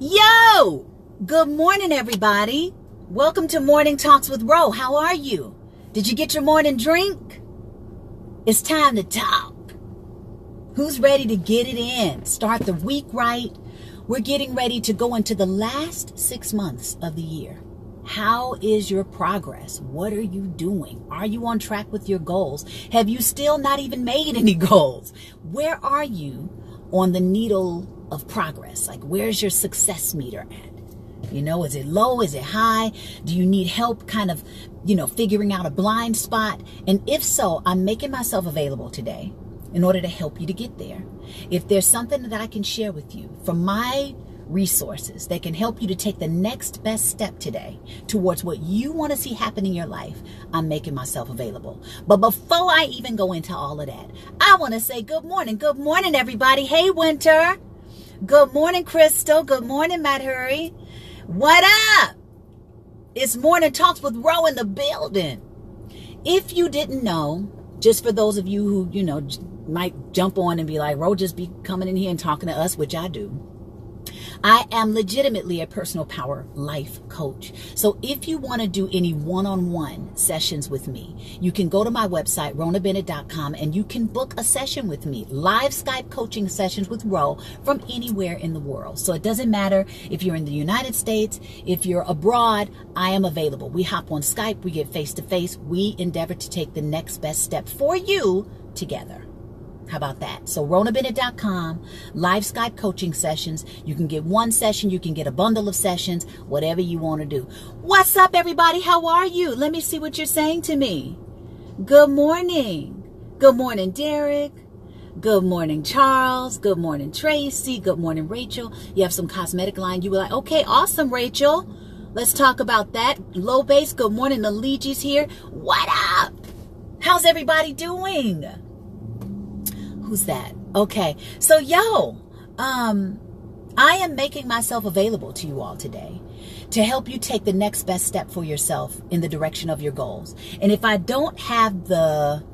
Yo! Good morning, everybody. Welcome to Morning Talks with Ro. How are you? Did you get your morning drink? It's time to talk. Who's ready to get it in? Start the week right. We're getting ready to go into the last 6 months of the year. How is your progress? What are you doing? Are you on track with your goals? Have you still not even made any goals? Where are you on the needle of progress? Like, where's your success meter at? You know, is it low? Is it high? Do you need help kind of, figuring out a blind spot? And if so, I'm making myself available today in order to help you to get there. If there's something that I can share with you from my resources that can help you to take the next best step today towards what you want to see happen in your life, I'm making myself available. But before I even go into all of that, I want to say good morning. Good morning, everybody. Hey, Winter. Good morning, Crystal. Good morning, Matt Hurry. What up? It's Morning Talks with Ro in the building. If you didn't know, just for those of you who, might jump on and be like, Ro just be coming in here and talking to us, which I do. I am legitimately a personal power life coach. So if you want to do any one-on-one sessions with me, you can go to my website, RhonaBennett.com, and you can book a session with me. Live Skype coaching sessions with Ro from anywhere in the world. So it doesn't matter if you're in the United States, if you're abroad, I am available. We hop on Skype, we get face-to-face, we endeavor to take the next best step for you together. How about that? So RhonaBennett.com, live Skype coaching sessions. You can get one session. You can get a bundle of sessions, whatever you want to do. What's up, everybody? How are you? Let me see what you're saying to me. Good morning. Good morning, Derek. Good morning, Charles. Good morning, Tracy. Good morning, Rachel. You have some cosmetic line. You were like, okay, awesome, Rachel. Let's talk about that. Low base. Good morning. The Luigi's here. What up? How's everybody doing? Who's that? Okay. So, I am making myself available to you all today to help you take the next best step for yourself in the direction of your goals. And if I don't have the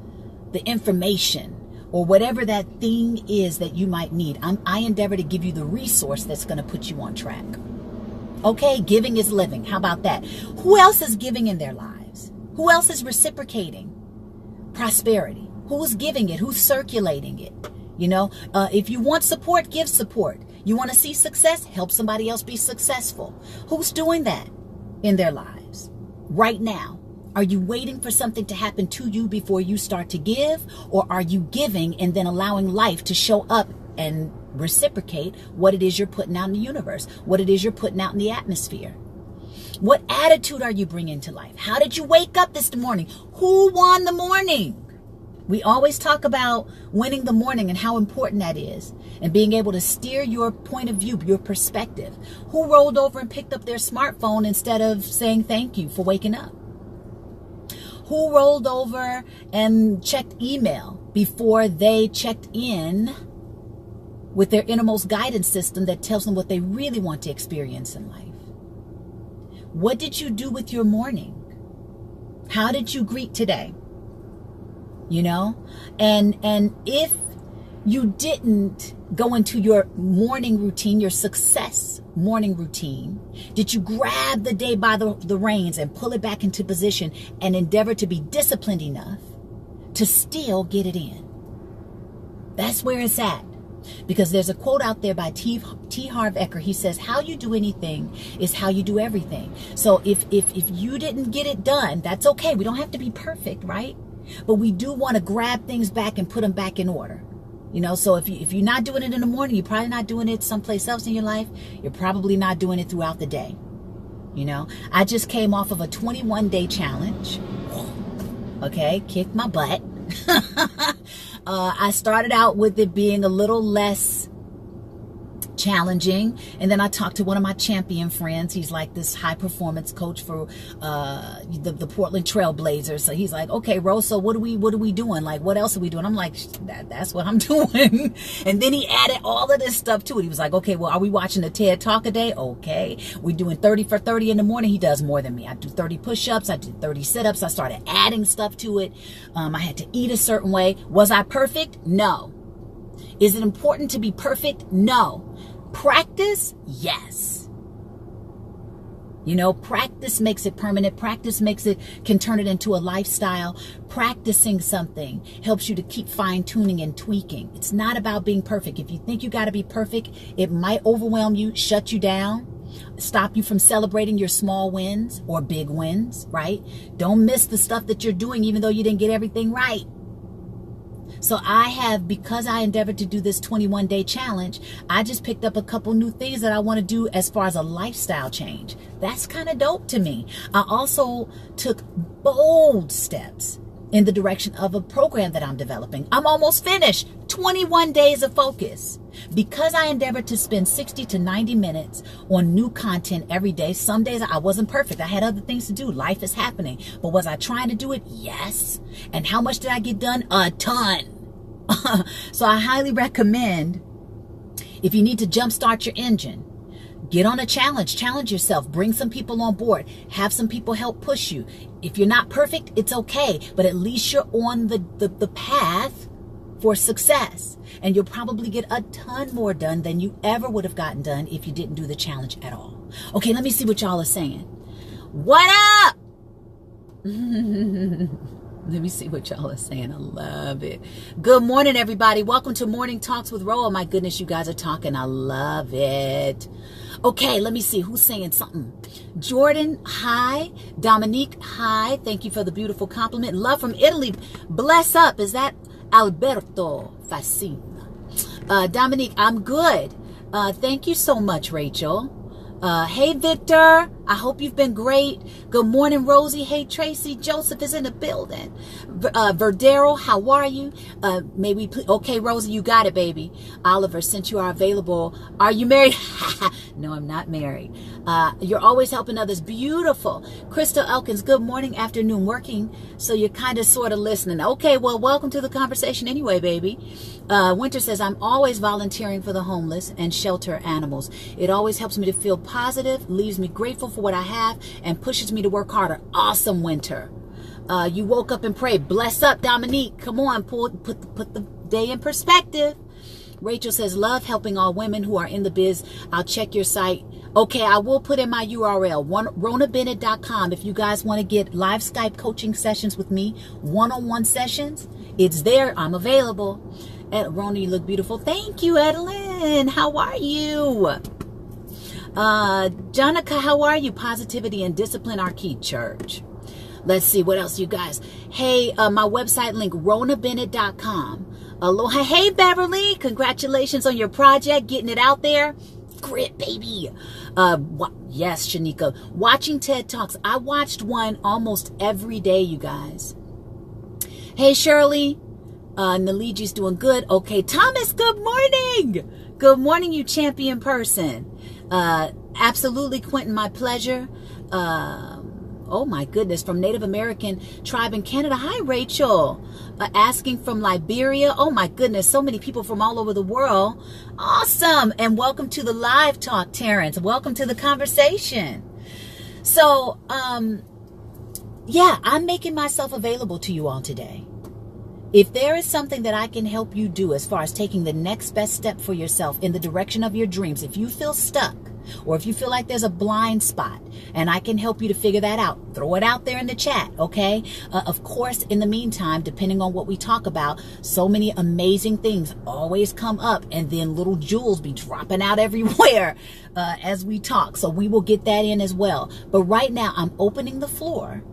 information or whatever that thing is that you might need, I endeavor to give you the resource that's going to put you on track. Okay. Giving is living. How about that? Who else is giving in their lives? Who else is reciprocating prosperity? Who's giving it? Who's circulating it? If you want support, give support. You want to see success? Help somebody else be successful. Who's doing that in their lives right now? Are you waiting for something to happen to you before you start to give? Or are you giving and then allowing life to show up and reciprocate what it is you're putting out in the universe, what it is you're putting out in the atmosphere? What attitude are you bringing to life? How did you wake up this morning? Who won the morning? We always talk about winning the morning and how important that is and being able to steer your point of view, your perspective. Who rolled over and picked up their smartphone instead of saying thank you for waking up? Who rolled over and checked email before they checked in with their innermost guidance system that tells them what they really want to experience in life? What did you do with your morning? How did you greet today? And if you didn't go into your morning routine, your success morning routine, did you grab the day by the reins and pull it back into position and endeavor to be disciplined enough to still get it in? That's where it's at. Because there's a quote out there by T. Harv Eker. He says, how you do anything is how you do everything. So if you didn't get it done, that's okay. We don't have to be perfect, right? But we do want to grab things back and put them back in order. So if you're not doing it in the morning, you're probably not doing it someplace else in your life. You're probably not doing it throughout the day. I just came off of a 21-day challenge. Okay, kicked my butt. I started out with it being a little less challenging, and then I talked to one of my champion friends. He's like this high performance coach for the Portland Trail Blazers. So he's like, okay, Rose, so what are we doing? Like, what else are we doing? I'm like, that's what I'm doing. And then he added all of this stuff to it. He was like, okay, well, are we watching a TED Talk a day? Okay, we're doing 30 for 30 in the morning. He does more than me. I do 30 push-ups. I do 30 sit-ups. I started adding stuff to it. I had to eat a certain way. Was I perfect? No. Is it important to be perfect? No. Practice? Yes. You know, practice makes it permanent. Practice can turn it into a lifestyle. Practicing something helps you to keep fine-tuning and tweaking. It's not about being perfect. If you think you got to be perfect, it might overwhelm you, shut you down, stop you from celebrating your small wins or big wins, right? Don't miss the stuff that you're doing, even though you didn't get everything right. So because I endeavored to do this 21-day challenge, I just picked up a couple new things that I want to do as far as a lifestyle change. That's kind of dope to me. I also took bold steps in the direction of a program that I'm developing. I'm almost finished. 21 days of focus. Because I endeavored to spend 60 to 90 minutes on new content every day. Some days I wasn't perfect. I had other things to do. Life is happening. But was I trying to do it? Yes. And how much did I get done? A ton. So I highly recommend, if you need to jumpstart your engine, get on a challenge yourself, bring some people on board, have some people help push you. If you're not perfect, it's okay, but at least you're on the path for success, and you'll probably get a ton more done than you ever would have gotten done if you didn't do the challenge at all. Okay, let me see what y'all are saying. What up? Let me see what y'all are saying. I love it. Good morning, everybody. Welcome to Morning Talks with Rhona. Oh, my goodness, you guys are talking. I love it. Okay, let me see who's saying something. Jordan, hi. Dominique, hi. Thank you for the beautiful compliment. Love from Italy. Bless up. Is that Alberto Facina? Dominique, I'm good. Thank you so much, Rachel. Hey, Victor. I hope you've been great. Good morning, Rosie. Hey, Tracy. Joseph is in the building. Verdero, how are you? Okay, Rosie, you got it, baby. Oliver, since you are available, are you married? No, I'm not married. You're always helping others. Beautiful. Crystal Elkins, good morning, afternoon, working. So you're kind of sort of listening. Okay, well, welcome to the conversation anyway, baby. Winter says, I'm always volunteering for the homeless and shelter animals. It always helps me to feel positive, leaves me grateful for what I have, and pushes me to work harder. Awesome, Winter. You woke up and prayed. Bless up, Dominique. Come on, put the day in perspective. Rachel says, love helping all women who are in the biz. I'll check your site. Okay, I will put in my URL, RhonaBennett.com. If you guys want to get live Skype coaching sessions with me, one-on-one sessions, it's there. I'm available. Rhona, you look beautiful. Thank you, Edelyn. How are you? Jonica, how are you? Positivity and discipline are key, church. Let's see what else, you guys. Hey, my website link, RhonaBennett.com. Aloha. Hey, Beverly. Congratulations on your project, getting it out there. Grit, baby. Yes, Shanika. Watching TED Talks. I watched one almost every day, you guys. Hey, Shirley. Naliji's doing good. Okay, Thomas, good morning. Good morning, you champion person. Absolutely, Quentin, my pleasure. Oh my goodness, from Native American tribe in Canada. Hi, Rachel. Asking from Liberia. Oh my goodness, so many people from all over the world. Awesome. And welcome to the live talk, Terrence. Welcome to the conversation. So, yeah, I'm making myself available to you all today. If there is something that I can help you do as far as taking the next best step for yourself in the direction of your dreams, if you feel stuck, or if you feel like there's a blind spot and I can help you to figure that out, throw it out there in the chat, okay? Of course, in the meantime, depending on what we talk about, so many amazing things always come up, and then little jewels be dropping out everywhere as we talk. So we will get that in as well. But right now, I'm opening the floor.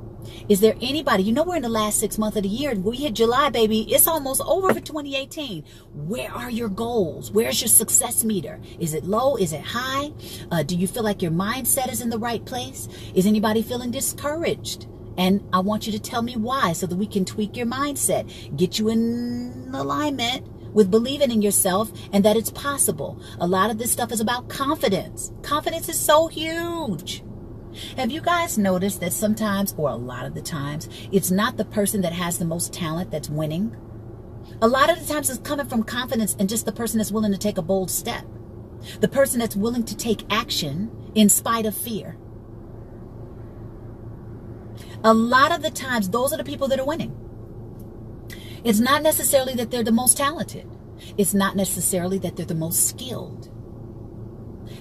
Is there anybody, you know, we're in the last 6 months of the year, and we hit July, baby. It's almost over for 2018. Where are your goals? Where's your success meter? Is it low? Is it high? Do you feel like your mindset is in the right place? Is anybody feeling discouraged? And I want you to tell me why, so that we can tweak your mindset, get you in alignment with believing in yourself and that it's possible. A lot of this stuff is about confidence. Confidence is so huge. Have you guys noticed that sometimes, or a lot of the times, it's not the person that has the most talent that's winning? A lot of the times it's coming from confidence and just the person that's willing to take a bold step. The person that's willing to take action in spite of fear. A lot of the times, those are the people that are winning. It's not necessarily that they're the most talented. It's not necessarily that they're the most skilled.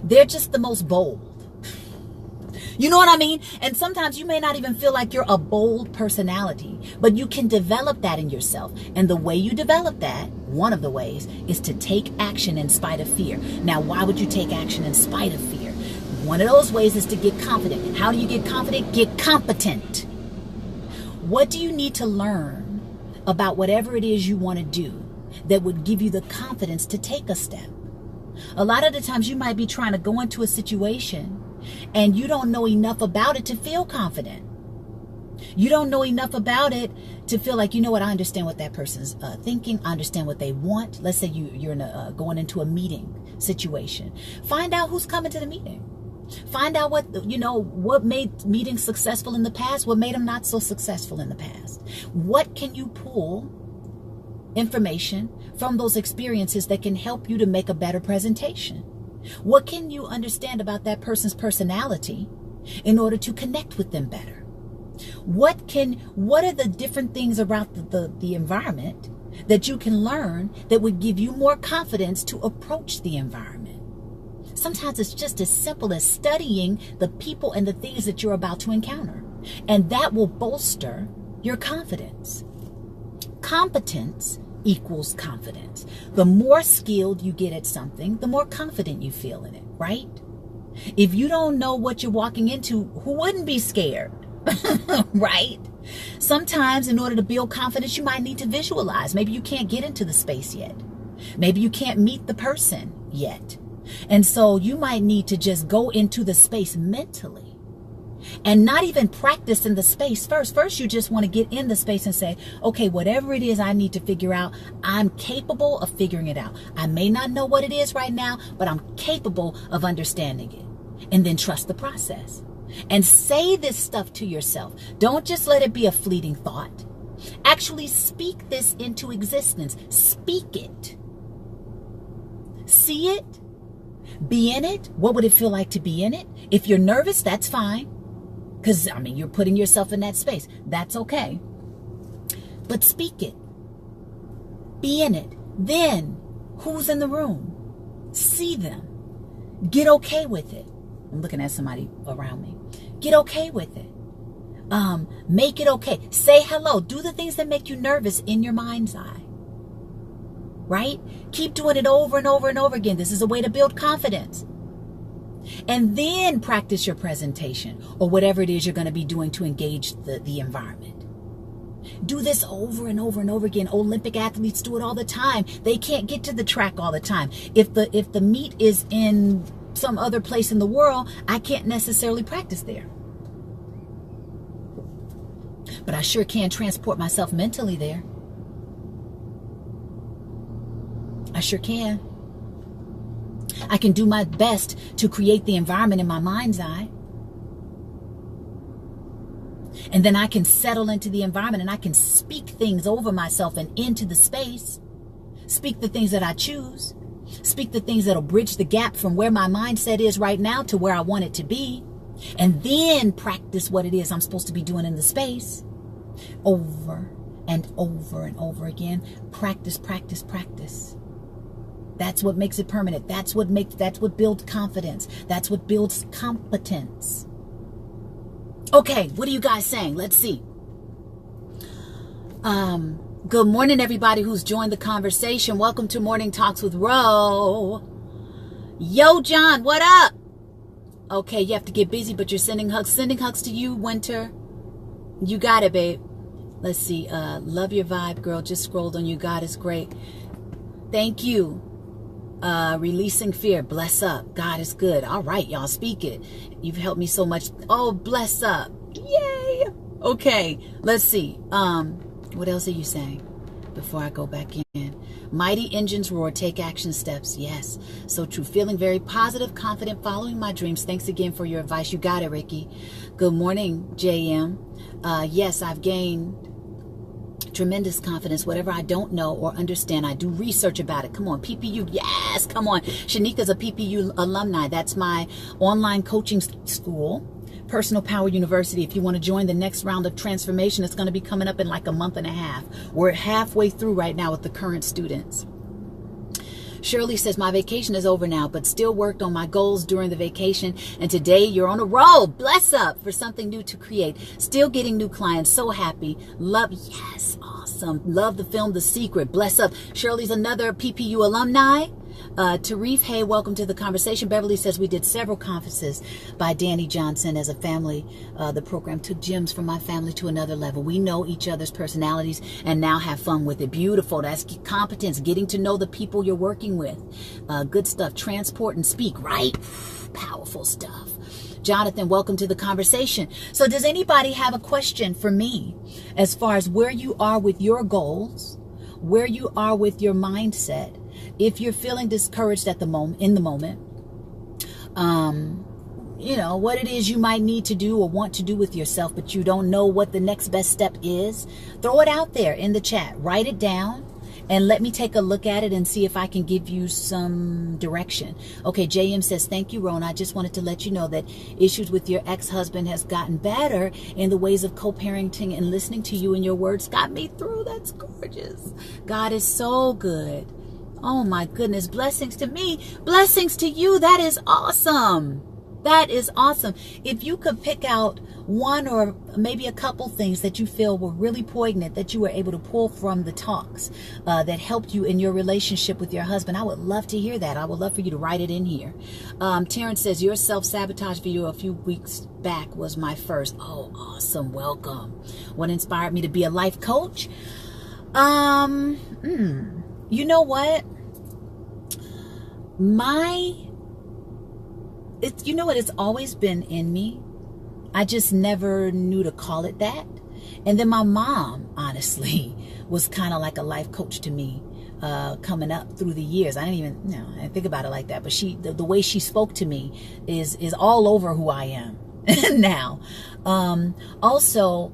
They're just the most bold. You know what I mean? And sometimes you may not even feel like you're a bold personality, but you can develop that in yourself. And the way you develop that, one of the ways, is to take action in spite of fear. Now, why would you take action in spite of fear? One of those ways is to get confident. How do you get confident? Get competent. What do you need to learn about whatever it is you want to do that would give you the confidence to take a step? A lot of the times you might be trying to go into a situation and you don't know enough about it to feel confident. You don't know enough about it to feel like, you know what, I understand what that person's thinking. I understand what they want. Let's say you're going into a meeting situation. Find out who's coming to the meeting. Find out what made meetings successful in the past, what made them not so successful in the past. What can you pull information from those experiences that can help you to make a better presentation? What can you understand about that person's personality in order to connect with them better? What are the different things about the environment that you can learn that would give you more confidence to approach the environment? Sometimes it's just as simple as studying the people and the things that you're about to encounter, and that will bolster your confidence. Competence equals confidence. The more skilled you get at something, the more confident you feel in it, right? If you don't know what you're walking into, who wouldn't be scared? Right? Sometimes in order to build confidence, you might need to visualize. Maybe you can't get into the space yet. Maybe you can't meet the person yet. And so you might need to just go into the space mentally and not even practice in the space first. First, you just want to get in the space and say, okay, whatever it is I need to figure out, I'm capable of figuring it out. I may not know what it is right now, but I'm capable of understanding it. And then trust the process. And say this stuff to yourself. Don't just let it be a fleeting thought. Actually speak this into existence. Speak it. See it. Be in it. What would it feel like to be in it? If you're nervous, that's fine. Because, you're putting yourself in that space. That's okay. But speak it. Be in it. Then, who's in the room? See them. Get okay with it. I'm looking at somebody around me. Get okay with it. Make it okay. Say hello. Do the things that make you nervous in your mind's eye. Right? Keep doing it over and over and over again. This is a way to build confidence. And then practice your presentation or whatever it is you're going to be doing to engage the environment. Do this over and over and over again. Olympic athletes do it all the time. They can't get to the track all the time. If the meet is in some other place in the world, I can't necessarily practice there. But I sure can transport myself mentally there. I sure can. I can do my best to create the environment in my mind's eye. And then I can settle into the environment and I can speak things over myself and into the space. Speak the things that I choose. Speak the things that'll bridge the gap from where my mindset is right now to where I want it to be. And then practice what it is I'm supposed to be doing in the space. Over and over and over again. Practice, practice, practice. That's what makes it permanent. That's what builds confidence. That's what builds competence. Okay, what are you guys saying? Let's see. Good morning, everybody who's joined the conversation. Welcome to Morning Talks with Ro. Yo, John, what up? Okay, you have to get busy, but you're sending hugs. Sending hugs to you, Winter. You got it, babe. Let's see. Love your vibe, girl. Just scrolled on you. God is great. Thank you. Releasing fear. Bless up. God is good. All right, y'all, speak it. You've helped me so much. Oh, bless up. Yay. Okay, let's see. What else are you saying before I go back in? Mighty engines roar, take action steps. Yes, so true. Feeling very positive, confident, following my dreams. Thanks again for your advice. You got it, Ricky. Good morning, JM. Yes, I've gained tremendous confidence. Whatever I don't know or understand, I do research about it. Come on, PPU. Yes, come on. Shanika's a PPU alumni. That's my online coaching school, Personal Power University. If you want to join the next round of transformation, it's going to be coming up in like a month and a half. We're halfway through right now with the current students. Shirley says, my vacation is over now, but still worked on my goals during the vacation. And today you're on a roll. Bless up for something new to create. Still getting new clients. So happy. Love. Yes. Awesome. Love the film, The Secret. Bless up. Shirley's another PPU alumni. Tarif, hey, welcome to the conversation. Beverly says, we did several conferences by Danny Johnson as a family. The program took gems from my family to another level. We know each other's personalities and now have fun with it. Beautiful. That's competence, getting to know the people you're working with. Good stuff. Transport and speak, right? Powerful stuff. Jonathan, welcome to the conversation. So does anybody have a question for me as far as where you are with your goals, where you are with your mindset? If you're feeling discouraged at the moment, you know, what it is you might need to do or want to do with yourself, but you don't know what the next best step is, throw it out there in the chat. Write it down and let me take a look at it and see if I can give you some direction. Okay, JM says, thank you, Rhona. I just wanted to let you know that issues with your ex-husband has gotten better in the ways of co-parenting, and listening to you and your words got me through. That's gorgeous. God is so good. Oh my goodness. Blessings to me. Blessings to you. That is awesome. That is awesome. If you could pick out one or maybe a couple things that you feel were really poignant that you were able to pull from the talks that helped you in your relationship with your husband, I would love to hear that. I would love for you to write it in here. Terrence says, your self-sabotage video a few weeks back was my first. Oh, awesome. Welcome. What inspired me to be a life coach? You know what? You know what? It's always been in me. I just never knew to call it that. And then my mom, honestly, was kind of like a life coach to me coming up through the years. I didn't think about it like that. But the way she spoke to me is all over who I am now. Also,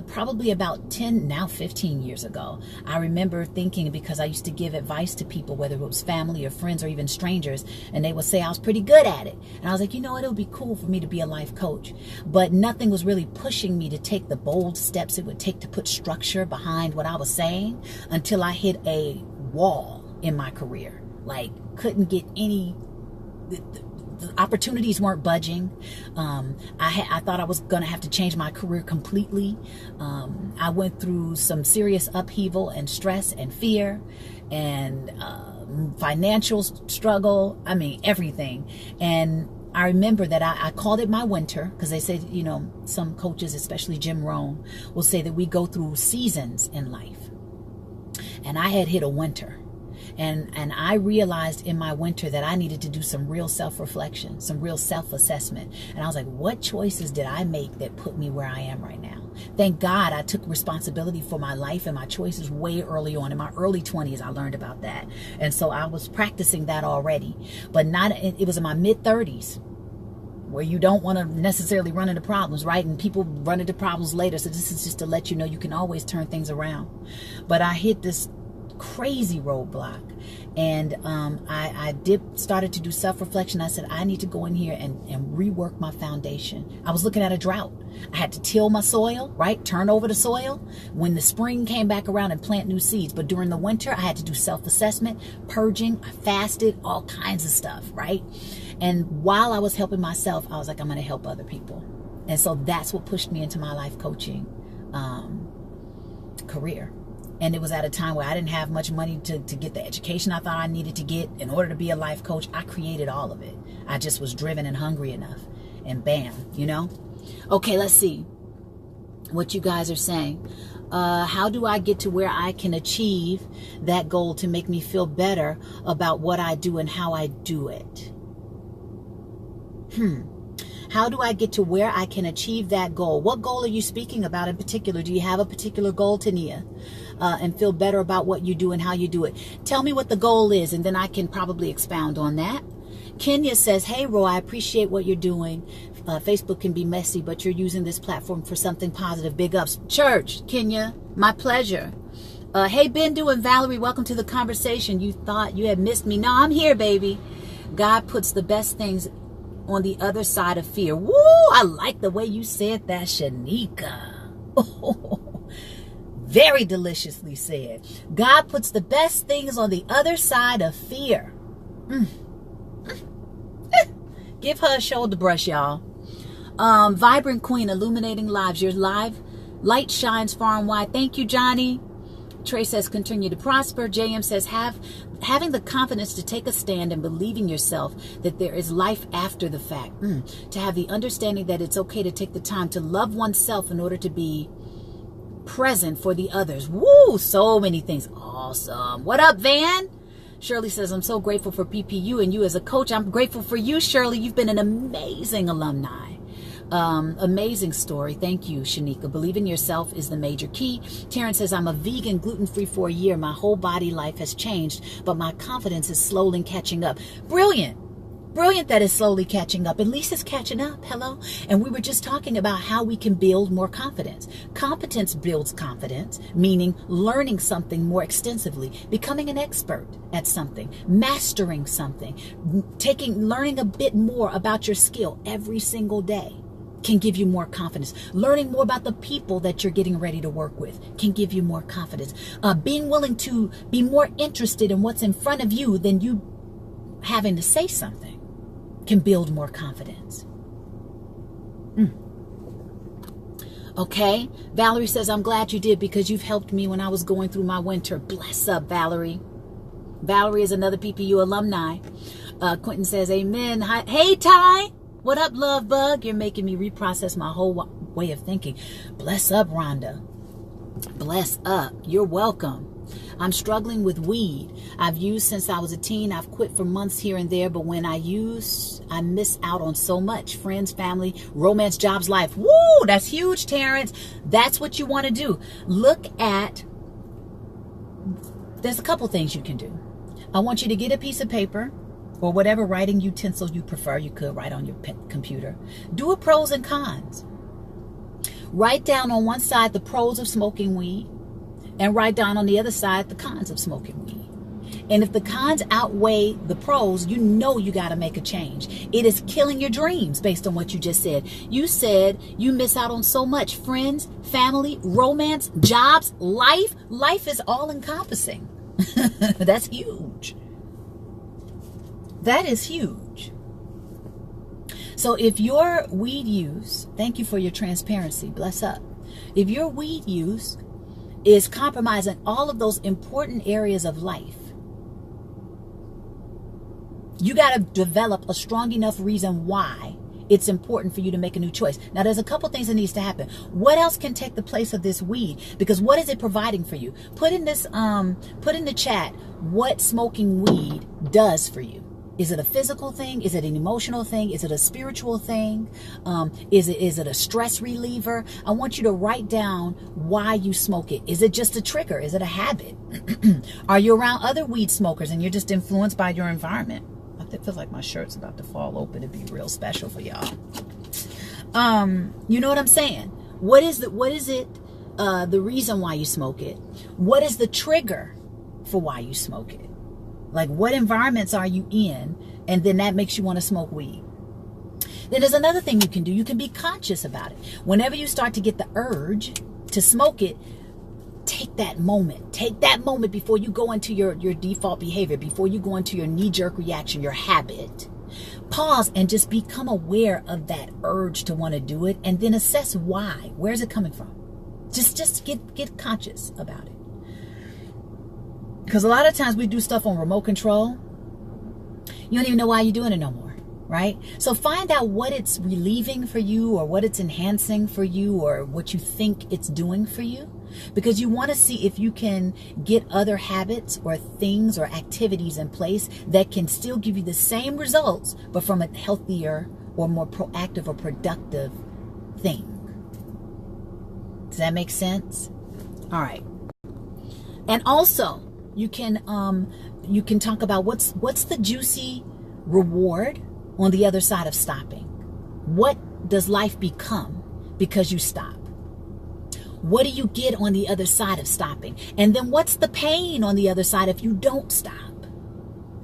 probably about 15 years ago, I remember thinking, because I used to give advice to people, whether it was family or friends or even strangers, and they would say I was pretty good at it. And I was like, you know what, it would be cool for me to be a life coach. But nothing was really pushing me to take the bold steps it would take to put structure behind what I was saying until I hit a wall in my career. Like, couldn't get any... The opportunities weren't budging. I thought I was going to have to change my career completely. I went through some serious upheaval and stress and fear and financial struggle. I mean, everything. And I remember that I called it my winter, because they said, you know, some coaches, especially Jim Rohn, will say that we go through seasons in life. And I had hit a winter. And I realized in my winter that I needed to do some real self-reflection, some real self-assessment. And I was like, what choices did I make that put me where I am right now? Thank God I took responsibility for my life and my choices way early on. In my early 20s, I learned about that. And so I was practicing that already. But it was in my mid-30s, where you don't want to necessarily run into problems, right? And people run into problems later. So this is just to let you know you can always turn things around. But I hit this crazy roadblock, and I started to do self-reflection. I said, I need to go in here and rework my foundation. I was looking at a drought. I had to till my soil, right? Turn over the soil when the spring came back around and plant new seeds. But during the winter, I had to do self-assessment, purging. I fasted, all kinds of stuff, right? And while I was helping myself, I was like, I'm going to help other people. And so that's what pushed me into my life coaching career. And it was at a time where I didn't have much money to get the education I thought I needed to get in order to be a life coach. I created all of it. I just was driven and hungry enough. And bam, you know? Okay, let's see what you guys are saying. How do I get to where I can achieve that goal to make me feel better about what I do and how I do it? How do I get to where I can achieve that goal? What goal are you speaking about in particular? Do you have a particular goal, Tania? And feel better about what you do and how you do it. Tell me what the goal is, and then I can probably expound on that. Kenya says, hey, Ro, I appreciate what you're doing. Facebook can be messy, but you're using this platform for something positive. Big ups. Church, Kenya, my pleasure. Hey, Bindu and Valerie, welcome to the conversation. You thought you had missed me. No, I'm here, baby. God puts the best things on the other side of fear. Woo, I like the way you said that, Shanika. Oh, Very deliciously said. God puts the best things on the other side of fear. Give her a shoulder brush, y'all. Vibrant Queen, illuminating lives. Your light shines far and wide. Thank you, Johnny. Trey says, continue to prosper. JM says, having the confidence to take a stand and believing yourself that there is life after the fact. To have the understanding that it's okay to take the time to love oneself in order to be present for the others. Woo, so many things. Awesome. What up, Van? Shirley says, I'm so grateful for PPU and you as a coach. I'm grateful for you, Shirley. You've been an amazing alumni. Amazing story. Thank you, Shanika. Believe in yourself is the major key. Terrence says, I'm a vegan, gluten-free for a year. My whole body life has changed, but my confidence is slowly catching up. Brilliant. Brilliant that it's slowly catching up. At least it's catching up. Hello. And we were just talking about how we can build more confidence. Competence builds confidence, meaning learning something more extensively, becoming an expert at something, mastering something, learning a bit more about your skill every single day can give you more confidence. Learning more about the people that you're getting ready to work with can give you more confidence. Being willing to be more interested in what's in front of you than you having to say something can build more confidence. Okay. Valerie says, I'm glad you did because you've helped me when I was going through my winter. Bless up, Valerie. Valerie is another PPU alumni. Quentin says, amen. Hi. Hey, Ty. What up, love bug? You're making me reprocess my whole way of thinking. Bless up, Rhonda. Bless up. You're welcome. I'm struggling with weed. I've used since I was a teen. I've quit for months here and there, but when I use, I miss out on so much. Friends, family, romance, jobs, life. Woo! That's huge, Terrence. That's what you want to do. Look at, there's a couple things you can do. I want you to get a piece of paper or whatever writing utensil you prefer. You could write on your computer. Do a pros and cons. Write down on one side the pros of smoking weed and write down on the other side the cons of smoking weed. And if the cons outweigh the pros, you know you got to make a change. It is killing your dreams based on what you just said. You said you miss out on so much. Friends, family, romance, jobs, life. Life is all encompassing. That's huge. That is huge. So if your weed use, thank you for your transparency, bless up. If your weed use is compromising all of those important areas of life, you got to develop a strong enough reason why it's important for you to make a new choice. Now, there's a couple things that needs to happen. What else can take the place of this weed? Because what is it providing for you? Put in the chat what smoking weed does for you. Is it a physical thing? Is it an emotional thing? Is it a spiritual thing? Is it a stress reliever? I want you to write down why you smoke it. Is it just a trigger? Is it a habit? Are you around other weed smokers and you're just influenced by your environment? It feels like my shirt's about to fall open. It'd be real special for y'all. You know what I'm saying? What is it? The reason why you smoke it? What is the trigger for why you smoke it? Like, what environments are you in? And then that makes you want to smoke weed. Then there's another thing you can do. You can be conscious about it. Whenever you start to get the urge to smoke it, take that moment. Take that moment before you go into your default behavior, before you go into your knee-jerk reaction, your habit. Pause and just become aware of that urge to want to do it, and then assess why. Where's it coming from? Just get conscious about it. Because a lot of times we do stuff on remote control. You don't even know why you're doing it no more, right? So find out what it's relieving for you or what it's enhancing for you or what you think it's doing for you. Because you want to see if you can get other habits or things or activities in place that can still give you the same results, but from a healthier or more proactive or productive thing. Does that make sense? All right. And also, you can talk about what's the juicy reward on the other side of stopping. What does life become because you stop? What do you get on the other side of stopping? And then what's the pain on the other side if you don't stop?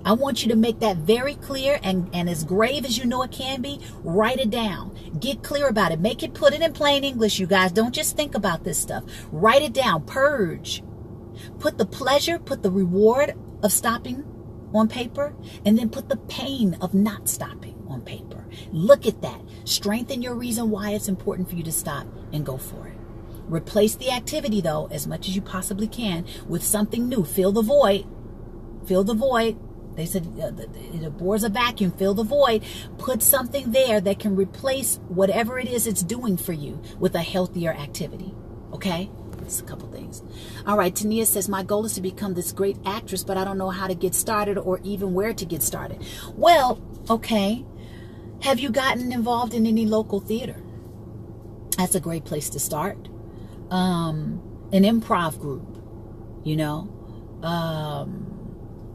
I want you to make that very clear and as grave as you know it can be. Write it down. Get clear about it. Put it in plain English, you guys. Don't just think about this stuff. Write it down. Purge. Put the pleasure, put the reward of stopping on paper, and then put the pain of not stopping on paper. Look at that. Strengthen your reason why it's important for you to stop and go for it. Replace the activity, though, as much as you possibly can with something new. Fill the void. Fill the void. They said it bores a vacuum. Fill the void. Put something there that can replace whatever it is it's doing for you with a healthier activity. Okay? That's a couple things. All right. Tania says, my goal is to become this great actress, but I don't know how to get started or even where to get started. Well, okay. Have you gotten involved in any local theater? That's a great place to start. An improv group, you know,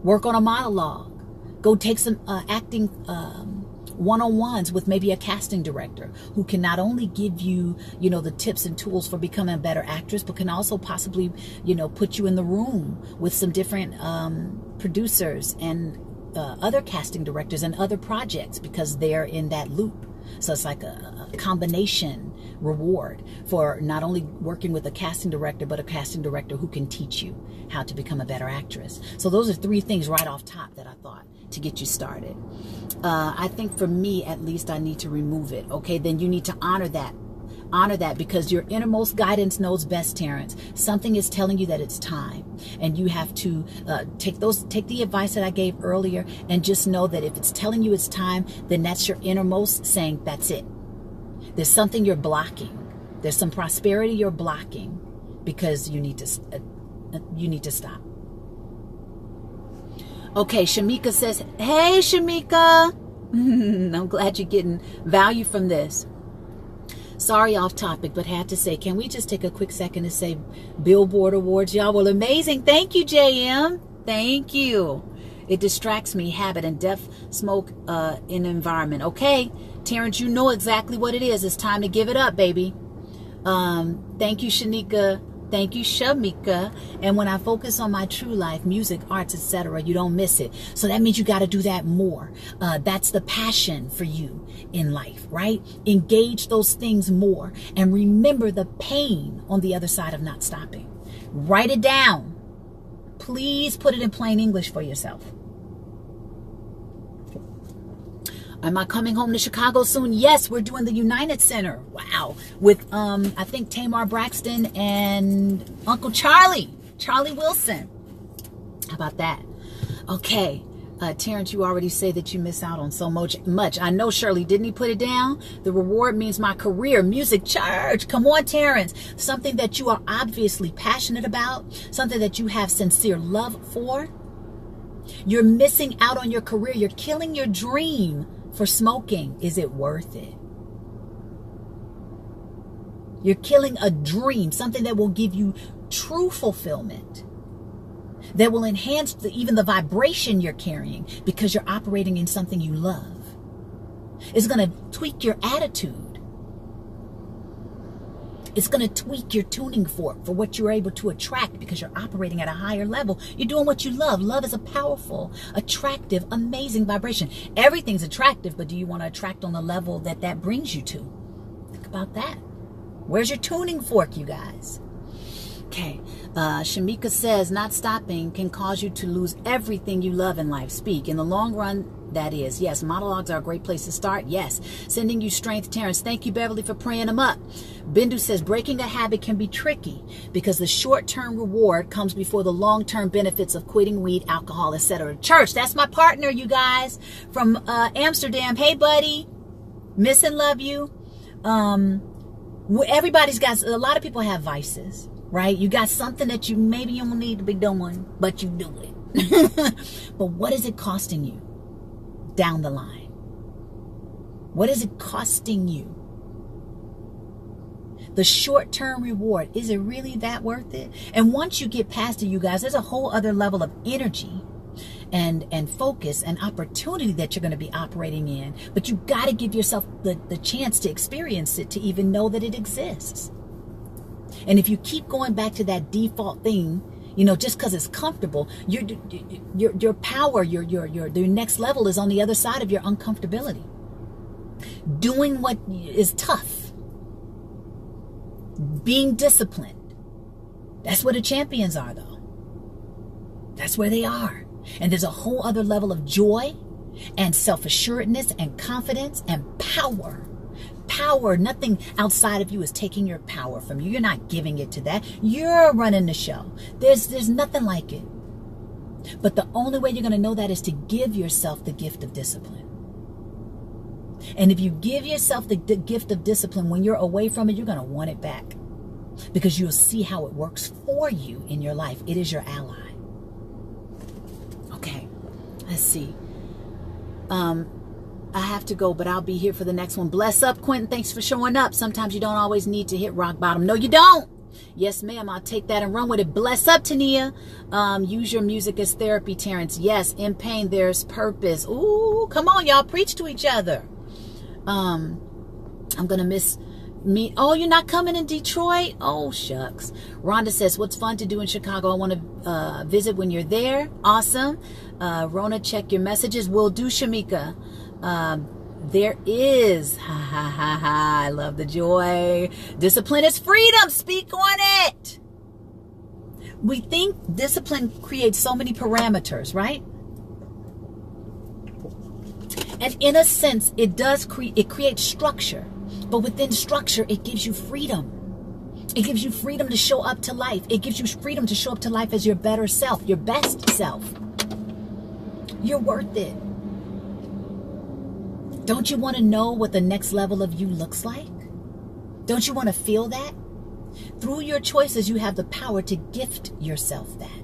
work on a monologue, go take some acting one-on-ones with maybe a casting director who can not only give you, you know, the tips and tools for becoming a better actress, but can also possibly, you know, put you in the room with some different producers and other casting directors and other projects because they're in that loop. So it's like a combination reward for not only working with a casting director, but a casting director who can teach you how to become a better actress. So those are 3 things right off top that I thought to get you started. I think for me, at least, I need to remove it. Okay, then you need to honor that. Honor that because your innermost guidance knows best, Terrence. Something is telling you that it's time. And you have to take the advice that I gave earlier and just know that if it's telling you it's time, then that's your innermost saying that's it. There's something you're blocking. There's some prosperity you're blocking because you need to stop. Okay, Shamika says, hey, Shamika. I'm glad you're getting value from this. Sorry, off topic, but had to say, can we just take a quick second to say Billboard Awards, y'all? Well, amazing. Thank you, JM. Thank you. It distracts me, habit, and death smoke in environment. Okay, Terrence, you know exactly what it is. It's time to give it up, baby. Thank you, Shanika. Thank you, Shamika. And when I focus on my true life, music, arts, etc., you don't miss it. So that means you got to do that more. That's the passion for you in life, right? Engage those things more and remember the pain on the other side of not stopping. Write it down. Please put it in plain English for yourself. Am I coming home to Chicago soon? Yes, we're doing the United Center. Wow. With, I think, Tamar Braxton and Uncle Charlie Wilson. How about that? Okay. Terrence, you already say that you miss out on so much. I know, Shirley. Didn't he put it down? The reward means my career, music, church. Come on, Terrence. Something that you are obviously passionate about. Something that you have sincere love for. You're missing out on your career. You're killing your dream for smoking. Is it worth it? You're killing a dream, something that will give you true fulfillment, that will enhance even the vibration you're carrying because you're operating in something you love. It's going to tweak your attitude. It's going to tweak your tuning fork for what you're able to attract because you're operating at a higher level. You're doing what you love. Love is a powerful, attractive, amazing vibration. Everything's attractive, but do you want to attract on the level that brings you to? Think about that. Where's your tuning fork, you guys? Okay. Shamika says, not stopping can cause you to lose everything you love in life. Speak. In the long run, that is. Yes, monologues are a great place to start. Yes. Sending you strength, Terrence. Thank you, Beverly, for praying them up. Bindu says, breaking a habit can be tricky because the short-term reward comes before the long-term benefits of quitting weed, alcohol, etc. Church, that's my partner, you guys, from Amsterdam. Hey, buddy. Miss and love you. Everybody's got, a lot of people have vices, right? You got something that maybe you don't need to be doing, but you do it. But what is it costing you down the line? What is it costing you? The short-term reward, is it really that worth it? And once you get past it, you guys, there's a whole other level of energy and focus and opportunity that you're going to be operating in. But you got to give yourself the chance to experience it, to even know that it exists. And if you keep going back to that default thing, Just because it's comfortable, your power, your next level is on the other side of your uncomfortability. Doing what is tough. Being disciplined. That's where the champions are, though. That's where they are. And there's a whole other level of joy and self-assuredness and confidence and power. Power, nothing outside of you is taking your power from you. You're not giving it to that. You're running the show. There's nothing like it. But the only way you're going to know that is to give yourself the gift of discipline. And if you give yourself the gift of discipline, when you're away from it, you're going to want it back. Because you'll see how it works for you in your life. It is your ally. Okay, let's see. I have to go, but I'll be here for the next one. Bless up, Quentin. Thanks for showing up. Sometimes you don't always need to hit rock bottom. No, you don't. Yes, ma'am. I'll take that and run with it. Bless up, Tania. Use your music as therapy, Terrence. Yes, in pain, there's purpose. Ooh, come on, y'all. Preach to each other. I'm going to miss me. Oh, you're not coming in Detroit? Oh, shucks. Rhonda says, what's fun to do in Chicago? I want to visit when you're there. Awesome. Rhona, check your messages. Will do, Shamika. There is, I love the joy. Discipline is freedom. Speak on it. We think discipline creates so many parameters, right? And in a sense, it does it creates structure. But within structure, it gives you freedom. It gives you freedom to show up to life. It gives you freedom to show up to life as your better self, your best self. You're worth it. Don't you want to know what the next level of you looks like? Don't you want to feel that? Through your choices, you have the power to gift yourself that.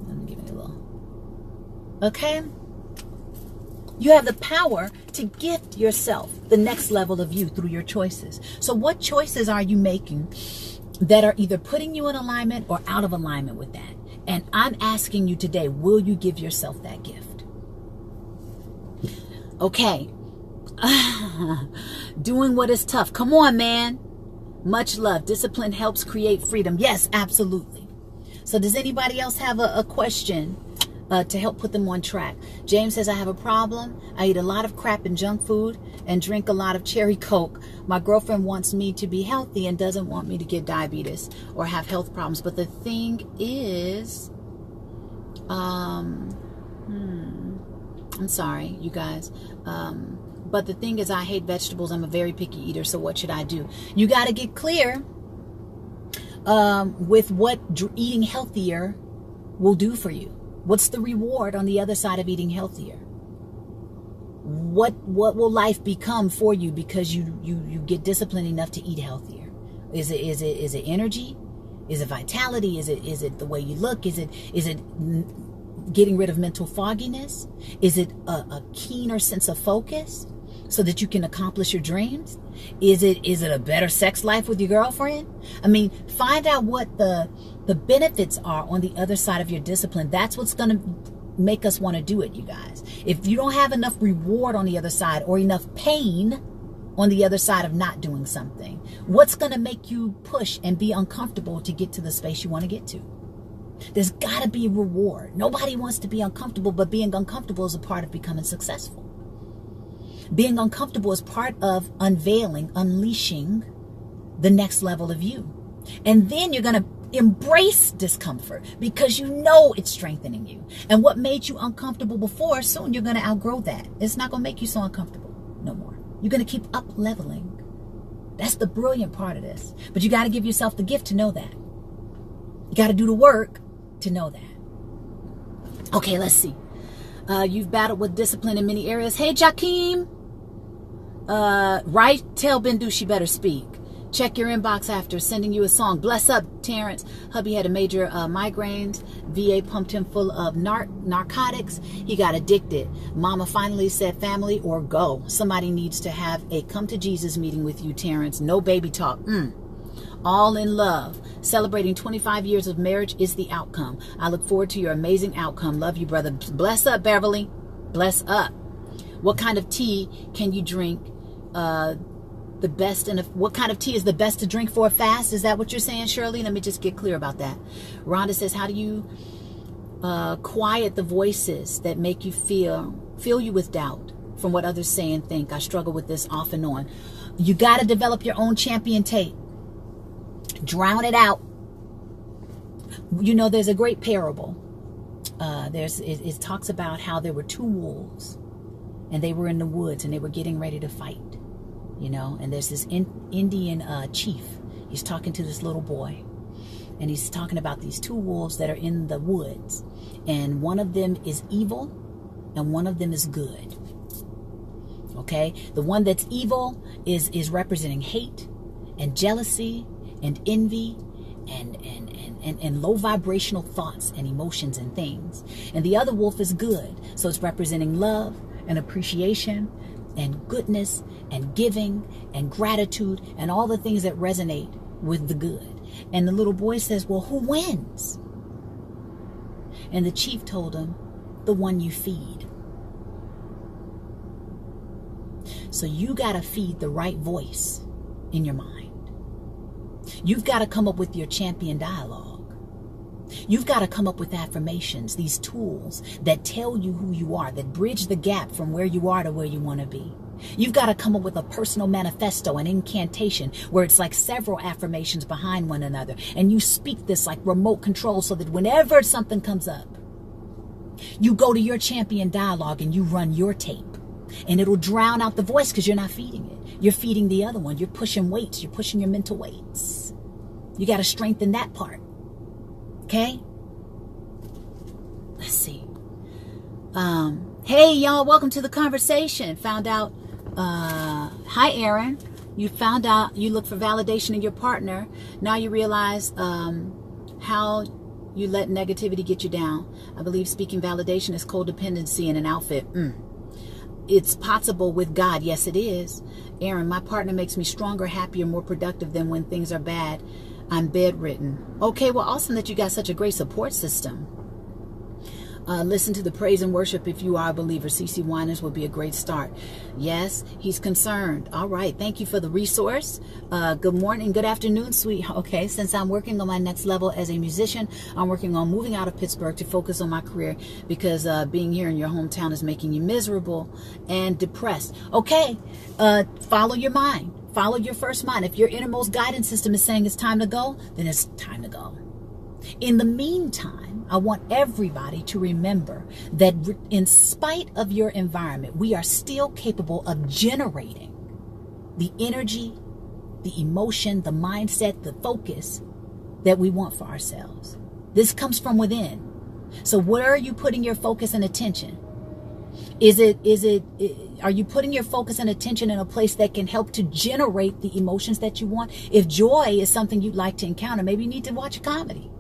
Let me give you a little. Okay? You have the power to gift yourself the next level of you through your choices. So what choices are you making that are either putting you in alignment or out of alignment with that? And I'm asking you today, will you give yourself that gift? Okay. Doing what is tough. Come on, man. Much love. Discipline helps create freedom. Yes, absolutely. So does anybody else have a question to help put them on track? James says, I have a problem. I eat a lot of crap and junk food and drink a lot of cherry Coke. My girlfriend wants me to be healthy and doesn't want me to get diabetes or have health problems. But the thing is, I'm sorry, you guys. But the thing is, I hate vegetables. I'm a very picky eater. So what should I do? You got to get clear with what eating healthier will do for you. What's the reward on the other side of eating healthier? What will life become for you because you get disciplined enough to eat healthier? Is it energy? Is it vitality? Is it the way you look? Is it getting rid of mental fogginess? Is it a keener sense of focus so that you can accomplish your dreams? Is it a better sex life with your girlfriend? I mean, find out what the benefits are on the other side of your discipline. That's what's going to make us want to do it, you guys. If you don't have enough reward on the other side or enough pain on the other side of not doing something, what's going to make you push and be uncomfortable to get to the space you want to get to? There's got to be reward. Nobody wants to be uncomfortable, but being uncomfortable is a part of becoming successful. Being uncomfortable is part of unveiling, unleashing the next level of you. And then you're going to embrace discomfort because you know it's strengthening you. And what made you uncomfortable before, soon you're going to outgrow that. It's not going to make you so uncomfortable no more. You're going to keep up leveling. That's the brilliant part of this. But you got to give yourself the gift to know that. You got to do the work to know that. Okay, let's see. You've battled with discipline in many areas. Hey, Jakeem. Right, tell Bindu she better speak. Check your inbox after sending you a song. Bless up, Terrence. Hubby had a major migraines. VA pumped him full of narcotics. He got addicted. Mama finally said family or go. Somebody needs to have a come to Jesus meeting with you, Terrence. No baby talk. All in love. Celebrating 25 years of marriage is the outcome. I look forward to your amazing outcome. Love you, brother. Bless up, Beverly. Bless up. What kind of tea can you drink The best, and what kind of tea is the best to drink for a fast? Is that what you're saying, Shirley? Let me just get clear about that. Rhonda says, how do you quiet the voices that make you fill you with doubt from what others say and think? I struggle with this off and on. You got to develop your own champion tape. Drown it out. You know, there's a great parable. It talks about how there were two wolves, and they were in the woods, and they were getting ready to fight. You know, and there's this Indian chief. He's talking to this little boy, and he's talking about these two wolves that are in the woods, and one of them is evil and one of them is good. Okay, the one that's evil is representing hate and jealousy and envy and low vibrational thoughts and emotions and things, and the other wolf is good, so it's representing love and appreciation and goodness and giving and gratitude and all the things that resonate with the good. And the little boy says, well, who wins? And the chief told him, the one you feed. So you got to feed the right voice in your mind. You've got to come up with your champion dialogue. You've got to come up with affirmations, these tools that tell you who you are, that bridge the gap from where you are to where you want to be. You've got to come up with a personal manifesto, an incantation, where it's like several affirmations behind one another. And you speak this like remote control, so that whenever something comes up, you go to your champion dialogue and you run your tape. And it'll drown out the voice because you're not feeding it. You're feeding the other one. You're pushing weights. You're pushing your mental weights. You got to strengthen that part. Okay? Let's see. Hey, y'all. Welcome to the conversation. Found out. Hi, Aaron. You found out you look for validation in your partner. Now you realize how you let negativity get you down. I believe speaking validation is codependency in an outfit. It's possible with God. Yes, it is. Aaron, my partner makes me stronger, happier, more productive than when things are bad. I'm bedridden. Okay, well, awesome that you got such a great support system. Listen to the praise and worship if you are a believer. CC Winers will be a great start. Yes, he's concerned. All right. Thank you for the resource. Good morning. Good afternoon, sweet. Okay. Since I'm working on my next level as a musician, I'm working on moving out of Pittsburgh to focus on my career, because being here in your hometown is making you miserable and depressed. Okay. Follow your mind. Follow your first mind. If your innermost guidance system is saying it's time to go, then it's time to go. In the meantime, I want everybody to remember that in spite of your environment, we are still capable of generating the energy, the emotion, the mindset, the focus that we want for ourselves. This comes from within. So where are you putting your focus and attention? Are you putting your focus and attention in a place that can help to generate the emotions that you want? If joy is something you'd like to encounter, maybe you need to watch a comedy.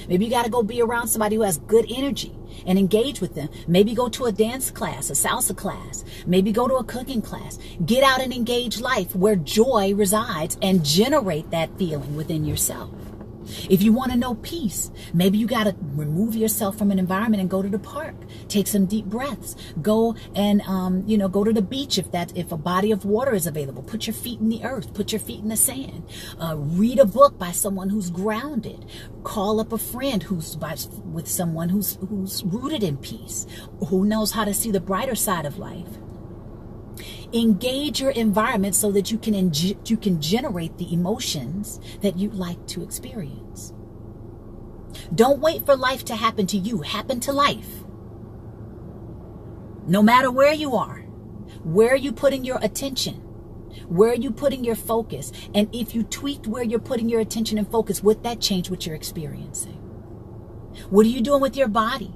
Maybe you got to go be around somebody who has good energy and engage with them. Maybe go to a dance class, a salsa class. Maybe go to a cooking class. Get out and engage life where joy resides and generate that feeling within yourself. If you want to know peace, maybe you got to remove yourself from an environment and go to the park. Take some deep breaths. Go and, go to the beach if a body of water is available. Put your feet in the earth. Put your feet in the sand. Read a book by someone who's grounded. Call up a friend with someone who's rooted in peace, who knows how to see the brighter side of life. Engage your environment so that you can generate the emotions that you'd like to experience. Don't wait for life to happen to you. Happen to life. No matter where you are, where are you putting your attention? Where are you putting your focus? And if you tweaked where you're putting your attention and focus, would that change what you're experiencing? What are you doing with your body?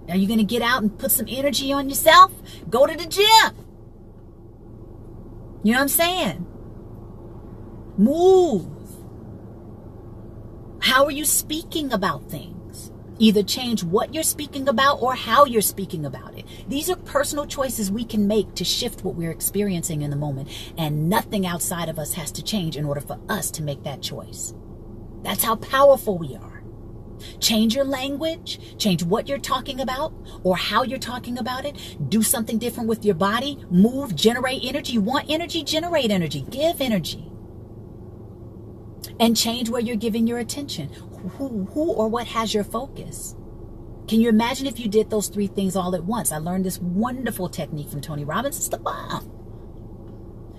Are you going to get out and put some energy on yourself? Go to the gym. You know what I'm saying? Move. How are you speaking about things? Either change what you're speaking about or how you're speaking about it. These are personal choices we can make to shift what we're experiencing in the moment. And nothing outside of us has to change in order for us to make that choice. That's how powerful we are. Change your language, change what you're talking about or how you're talking about it. Do something different with your body. Move, generate energy. You want energy? Generate energy. Give energy. And change where you're giving your attention. Who or what has your focus? Can you imagine if you did those 3 things all at once? I learned this wonderful technique from Tony Robbins. It's the bomb.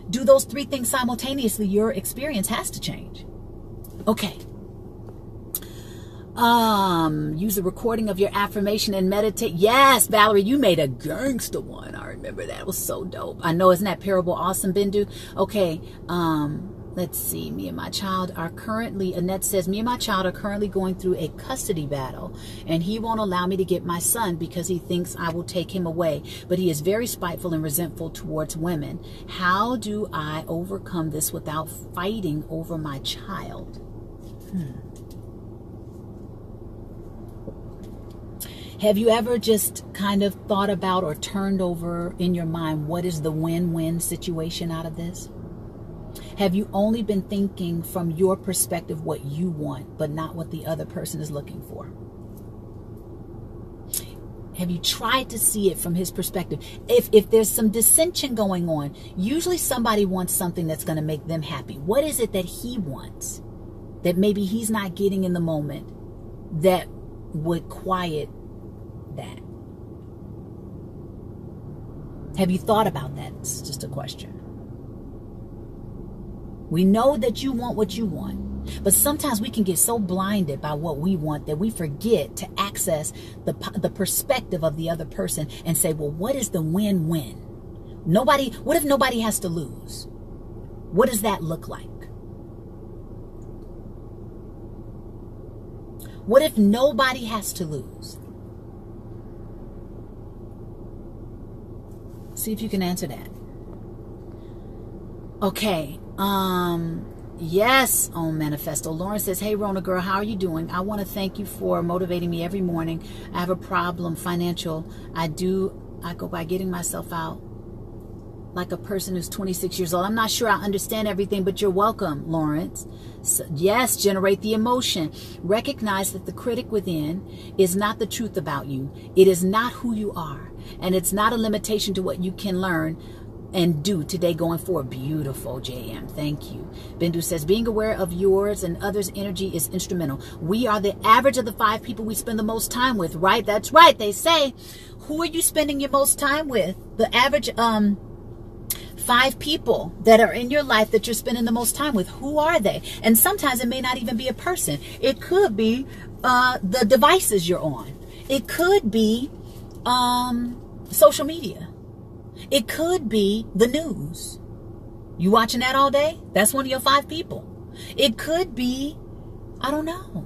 Do those 3 things simultaneously. Your experience has to change. Okay. Use a recording of your affirmation and meditate. Yes, Valerie, you made a gangster one. I remember that. It was so dope. I know, isn't that parable awesome, Bindu? Okay, let's see. Me and my child are currently, Annette says, me and my child are currently going through a custody battle, and he won't allow me to get my son because he thinks I will take him away, but he is very spiteful and resentful towards women. How do I overcome this without fighting over my child? Have you ever just kind of thought about or turned over in your mind what is the win-win situation out of this? Have you only been thinking from your perspective what you want, but not what the other person is looking for? Have you tried to see it from his perspective? If there's some dissension going on, usually somebody wants something that's going to make them happy. What is it that he wants that maybe he's not getting in the moment that would quiet that? Have you thought about that? It's just a question. We know that you want what you want, but sometimes we can get so blinded by what we want that we forget to access the perspective of the other person and say, well, what is the win-win? What if nobody has to lose? What does that look like? What if nobody has to lose? See if you can answer that. Okay. Yes, on Manifesto. Lauren says, hey, Rhona girl, how are you doing? I want to thank you for motivating me every morning. I have a problem, financial. I go by getting myself out like a person who's 26 years old. I'm not sure I understand everything, but you're welcome, Lawrence. So, yes, generate the emotion. Recognize that the critic within is not the truth about you. It is not who you are. And it's not a limitation to what you can learn and do today going forward. Beautiful, JM. Thank you. Bindu says, being aware of yours and others' energy is instrumental. We are the average of the 5 people we spend the most time with, right? That's right. They say, who are you spending your most time with? The average 5 people that are in your life that you're spending the most time with. Who are they? And sometimes it may not even be a person. It could be the devices you're on. It could be social media. It could be the news. You watching that all day? That's one of your 5 people. It could be, I don't know.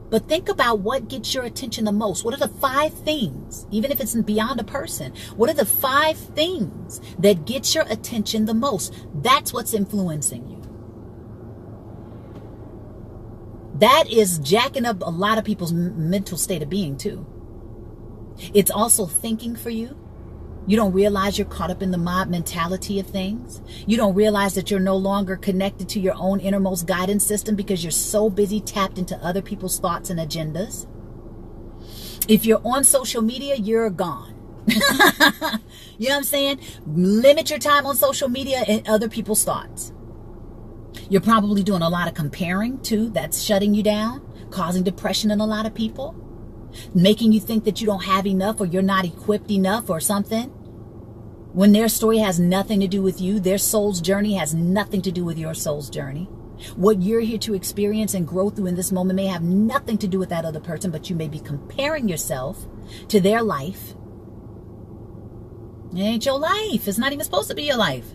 But think about what gets your attention the most. What are the 5 things, even if it's beyond a person, what are the 5 things that get your attention the most? That's what's influencing you. That is jacking up a lot of people's mental state of being too. It's also thinking for you. You don't realize you're caught up in the mob mentality of things. You don't realize that you're no longer connected to your own innermost guidance system because you're so busy tapped into other people's thoughts and agendas. If you're on social media, you're gone. You know what I'm saying? Limit your time on social media and other people's thoughts. You're probably doing a lot of comparing too. That's shutting you down, causing depression in a lot of people, making you think that you don't have enough or you're not equipped enough or something. When their story has nothing to do with you, their soul's journey has nothing to do with your soul's journey. What you're here to experience and grow through in this moment may have nothing to do with that other person, but you may be comparing yourself to their life. It ain't your life. It's not even supposed to be your life.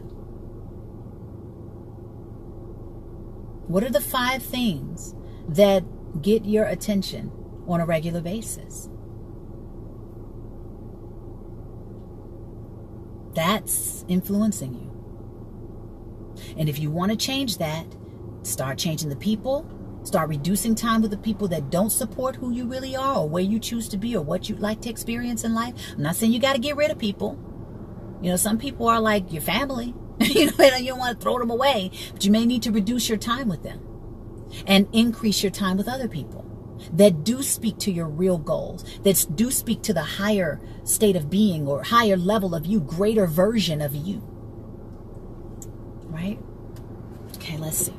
What are the 5 things that get your attention on a regular basis? That's influencing you. And if you want to change that, start changing the people. Start reducing time with the people that don't support who you really are or where you choose to be or what you'd like to experience in life. I'm not saying you got to get rid of people. You know, some people are like your family. You know, you don't want to throw them away, but you may need to reduce your time with them and increase your time with other people. that do speak to your real goals, that do speak to the higher state of being or higher level of you, greater version of you. Right? Okay, let's see.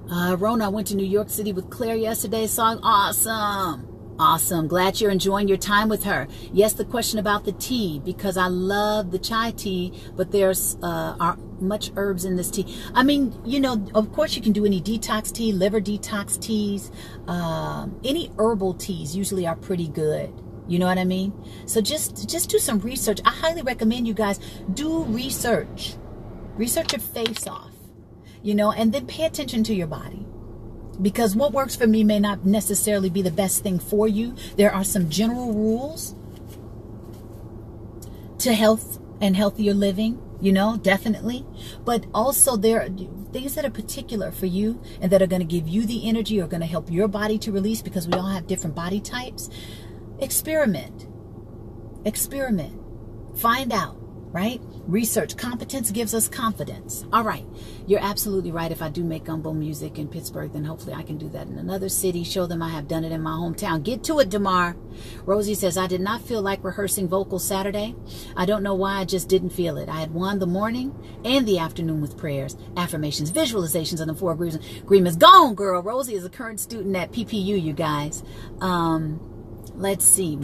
Rhona, I went to New York City with Claire yesterday. Song, awesome. Awesome. Glad you're enjoying your time with her. Yes, the question about the tea, because I love the chai tea, but there's are much herbs in this tea. I mean, you know, of course you can do any detox tea, liver detox teas. Any herbal teas usually are pretty good. You know what I mean? So just do some research. I highly recommend you guys do research. Research your face off, you know, and then pay attention to your body. Because what works for me may not necessarily be the best thing for you. There are some general rules to health and healthier living, you know, definitely. But also there are things that are particular for you and that are going to give you the energy or going to help your body to release, because we all have different body types. Experiment. Experiment. Find out, right? Research. Competence gives us confidence. All right. You're absolutely right. If I do make gumbo music in Pittsburgh, then hopefully I can do that in another city. Show them I have done it in my hometown. Get to it, Damar. Rosie says, I did not feel like rehearsing vocals Saturday. I don't know why. I just didn't feel it. I had won the morning and the afternoon with prayers, affirmations, visualizations, and the 4 agreements. Gone, girl. Rosie is a current student at PPU, you guys. Let's see.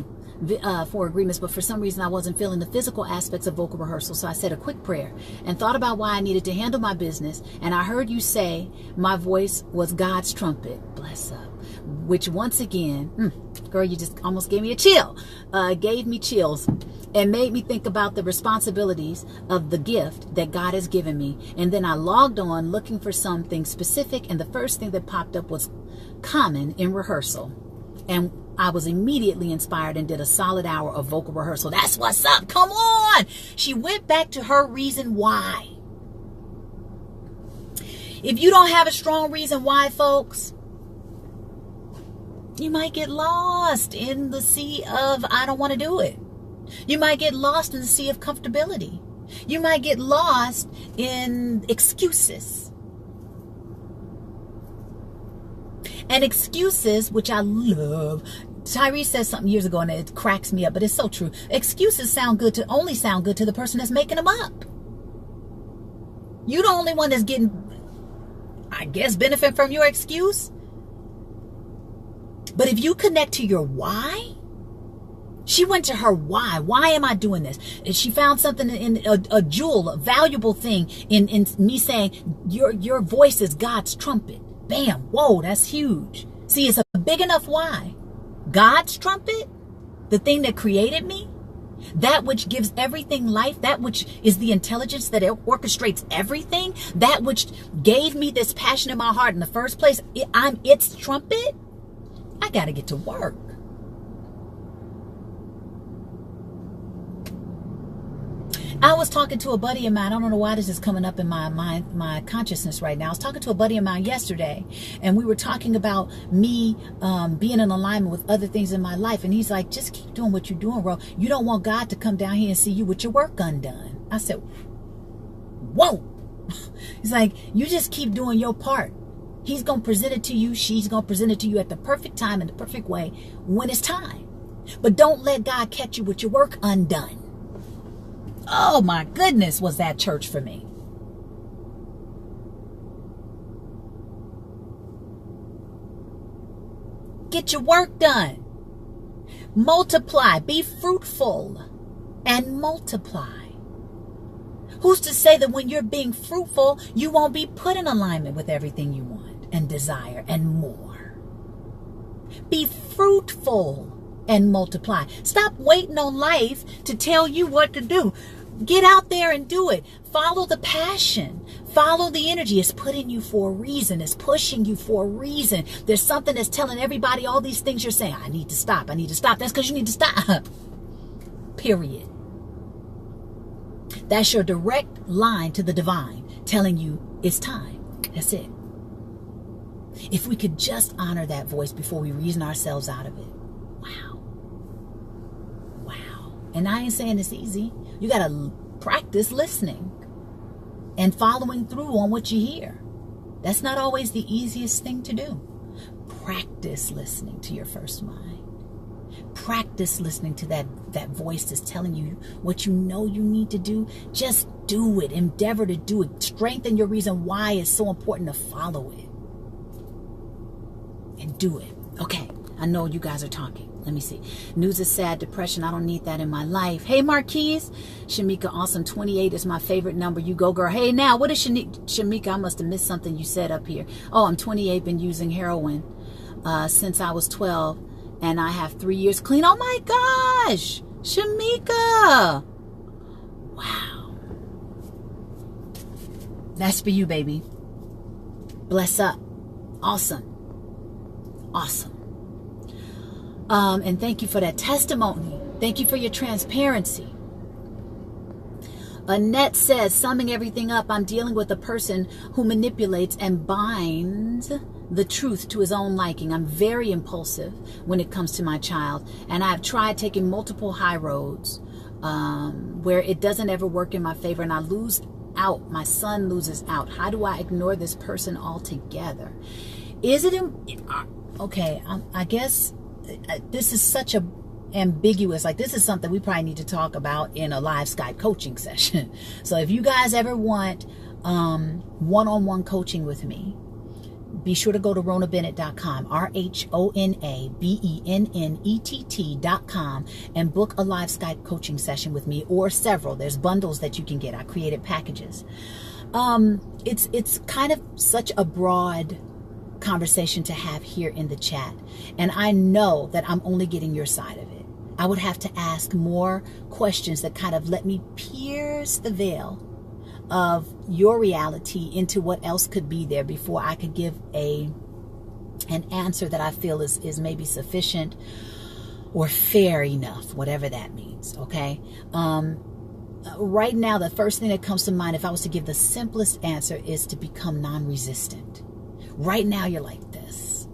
4 agreements, but for some reason I wasn't feeling the physical aspects of vocal rehearsal, so I said a quick prayer and thought about why I needed to handle my business, and I heard you say my voice was God's trumpet. Bless up. Which once again, girl, you just almost gave me a chill. Gave me chills and made me think about the responsibilities of the gift that God has given me. And then I logged on looking for something specific, and the first thing that popped up was common in rehearsal. And I was immediately inspired and did a solid hour of vocal rehearsal. That's what's up. Come on. She went back to her reason why. If you don't have a strong reason why, folks, you might get lost in the sea of I don't want to do it. You might get lost in the sea of comfortability. You might get lost in excuses. And excuses, which I love. Tyrese said something years ago and it cracks me up, but it's so true. Excuses only sound good to the person that's making them up. You're the only one that's getting, I guess, benefit from your excuse. But if you connect to your why, she went to her why. Why am I doing this? And she found something in a jewel, a valuable thing in me saying, your voice is God's trumpet. Bam. Whoa, that's huge. See, it's a big enough why. God's trumpet, the thing that created me, that which gives everything life, that which is the intelligence that orchestrates everything, that which gave me this passion in my heart in the first place, I'm its trumpet. I got to get to work. I was talking to a buddy of mine. I don't know why this is coming up in my mind, my consciousness right now. I was talking to a buddy of mine yesterday, and we were talking about me being in alignment with other things in my life. And he's like, just keep doing what you're doing, bro. You don't want God to come down here and see you with your work undone. I said, whoa. He's like, you just keep doing your part. He's going to present it to you. She's going to present it to you at the perfect time in the perfect way when it's time. But don't let God catch you with your work undone. Oh my goodness, was that church for me. Get your work done. Multiply. Be fruitful and multiply. Who's to say that when you're being fruitful, you won't be put in alignment with everything you want and desire and more? Be fruitful and multiply. Stop waiting on life to tell you what to do. Get out there and do it. Follow the passion. Follow the energy. It's putting you for a reason. It's pushing you for a reason. There's something that's telling everybody all these things you're saying. I need to stop. I need to stop. That's because you need to stop. Period. That's your direct line to the divine telling you it's time. That's it. If we could just honor that voice before we reason ourselves out of it. Wow. Wow. And I ain't saying it's easy. You got to practice listening and following through on what you hear. That's not always the easiest thing to do. practice listening to your first mind. Practice listening to that voice that's telling you what you know you need to do. Just do it. Endeavor to do it. Strengthen your reason why it's so important to follow it. And do it. Okay, I know you guys are talking. Let me see. News is sad. Depression. I don't need that in my life. Hey, Marquise. Shamika, awesome. 28 is my favorite number. You go, girl. Hey, now, what is Shamika? I must have missed something you said up here. Oh, I'm 28. Been using heroin since I was 12. And I have 3 years clean. Oh, my gosh. Shamika. Wow. That's for you, baby. Bless up. Awesome. Awesome. And thank you for that testimony. Thank you for your transparency. Annette says, summing everything up, I'm dealing with a person who manipulates and binds the truth to his own liking. I'm very impulsive when it comes to my child, and I've tried taking multiple high roads where it doesn't ever work in my favor, and I lose out. My son loses out. How do I ignore this person altogether? Is it okay? I guess this is such a ambiguous, like this is something we probably need to talk about in a live Skype coaching session. So if you guys ever want one-on-one coaching with me, be sure to go to RhonaBennett.com, RHONABENNETT.com, and book a live Skype coaching session with me, or several. There's bundles that you can get. I created packages. It's kind of such a broad conversation to have here in the chat, and I know that I'm only getting your side of it. I would have to ask more questions that kind of let me pierce the veil of your reality into what else could be there before I could give an answer that I feel is maybe sufficient or fair enough, whatever that means. Okay. Right now, the first thing that comes to mind, if I was to give the simplest answer, is to become non-resistant. Right now, you're like this.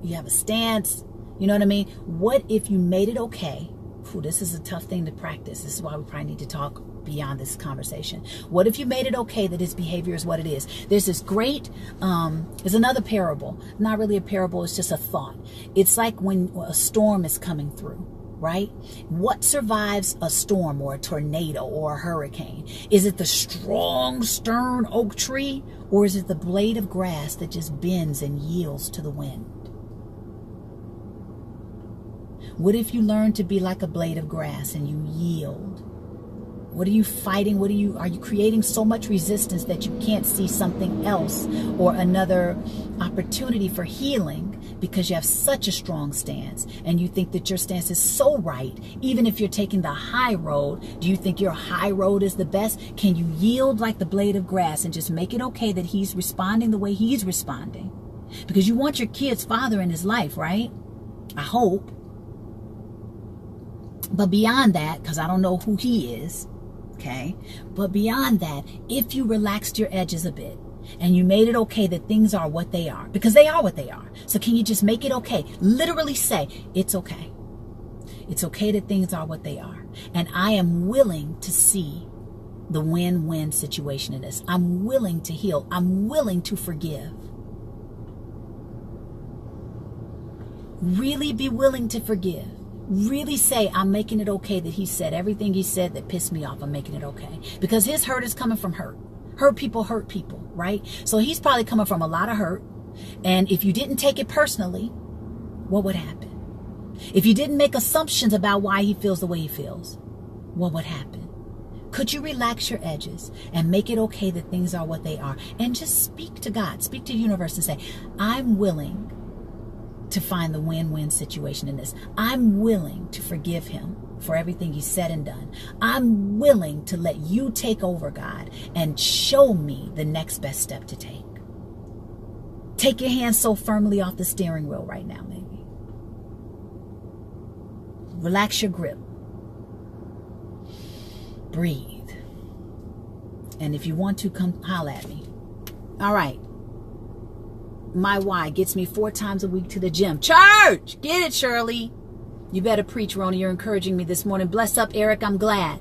You have a stance. You know what I mean? What if you made it okay? Ooh, this is a tough thing to practice. This is why we probably need to talk beyond this conversation. What if you made it okay that his behavior is what it is? There's this great, there's another parable. Not really a parable, it's just a thought. It's like when a storm is coming through, right? What survives a storm or a tornado or a hurricane? Is it the strong, stern oak tree, or is it the blade of grass that just bends and yields to the wind? What if you learn to be like a blade of grass and you yield? What are you fighting? Are you creating so much resistance that you can't see something else or another opportunity for healing because you have such a strong stance and you think that your stance is so right? Even if you're taking the high road, do you think your high road is the best? Can you yield like the blade of grass and just make it okay that he's responding the way he's responding? Because you want your kid's father in his life, right? I hope. But beyond that, because I don't know who he is, okay? But beyond that, if you relaxed your edges a bit and you made it okay that things are what they are, because they are what they are. So can you just make it okay? Literally say, it's okay. It's okay that things are what they are. And I am willing to see the win-win situation in this. I'm willing to heal. I'm willing to forgive. Really be willing to forgive. Really say, I'm making it okay that he said everything he said that pissed me off. I'm making it okay. Because his hurt is coming from hurt. Hurt people, right? So he's probably coming from a lot of hurt. And if you didn't take it personally, what would happen? If you didn't make assumptions about why he feels the way he feels, what would happen? Could you relax your edges and make it okay that things are what they are? And just speak to God, speak to the universe and say, I'm willing to find the win-win situation in this. I'm willing to forgive him for everything he said and done. I'm willing to let you take over, God, and show me the next best step to take. Take your hands so firmly off the steering wheel right now, maybe. Relax your grip. Breathe. And if you want to, come holler at me. All right. My why gets me 4 times a week to the gym. Church! Get it, Shirley. You better preach, Rhona. You're encouraging me this morning. Bless up, Eric. I'm glad.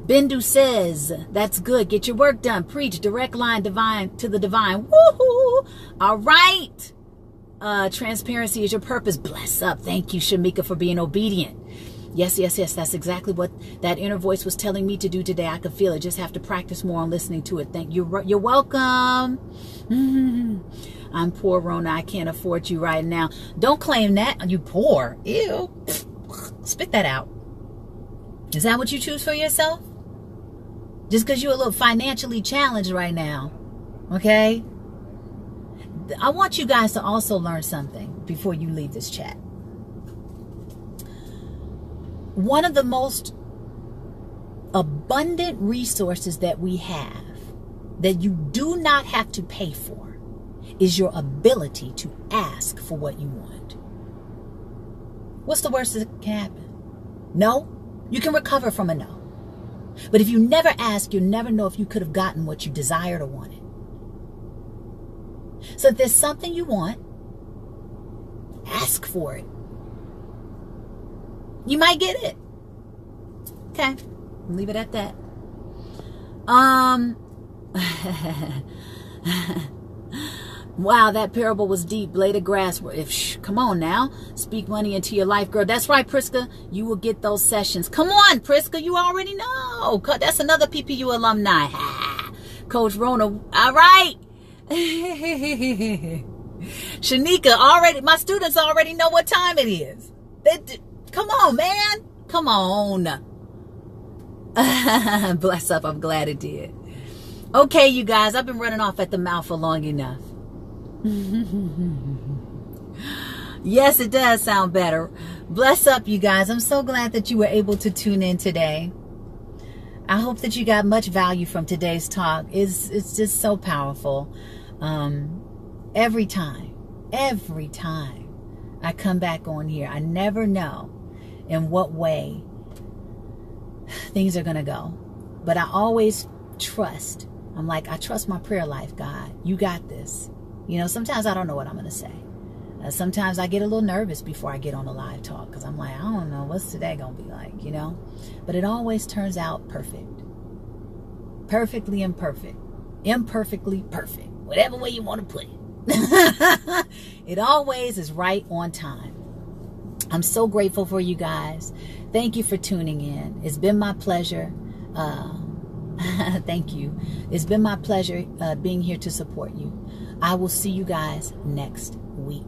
Bindu says, that's good. Get your work done. Preach. Direct line divine to the divine. Woohoo! All right. Transparency is your purpose. Bless up. Thank you, Shamika, for being obedient. Yes, yes, yes. That's exactly what that inner voice was telling me to do today. I could feel it. Just have to practice more on listening to it. Thank you. You're welcome. I'm poor, Rhona. I can't afford you right now. Don't claim that. You poor. Ew. Spit that out. Is that what you choose for yourself? Just because you're a little financially challenged right now. Okay? I want you guys to also learn something before you leave this chat. One of the most abundant resources that we have that you do not have to pay for is your ability to ask for what you want. What's the worst that can happen? No? You can recover from a no. But if you never ask, you'll never know if you could have gotten what you desired or wanted. So if there's something you want, ask for it. You might get it. Okay. Leave it at that. Wow, that parable was deep. Blade of grass. Come on now. Speak money into your life, girl. That's right, Priska. You will get those sessions. Come on, Priska. You already know. That's another PPU alumni. Coach Rhona. All right. Shanika, my students already know what time it is. Come on, man. Come on. Bless up. I'm glad it did. Okay, you guys. I've been running off at the mouth for long enough. Yes, it does sound better. Bless up, you guys. I'm so glad that you were able to tune in today. I hope that you got much value from today's talk. It's just so powerful. Every time I come back on here, I never know in what way things are going to go. But I always trust. I trust my prayer life, God. You got this. Sometimes I don't know what I'm going to say. Sometimes I get a little nervous before I get on a live talk because I'm like, I don't know, what's today going to be like, But it always turns out perfect. Perfectly imperfect. Imperfectly perfect. Whatever way you want to put it. It always is right on time. I'm so grateful for you guys. Thank you for tuning in. It's been my pleasure. Thank you. It's been my pleasure being here to support you. I will see you guys next week.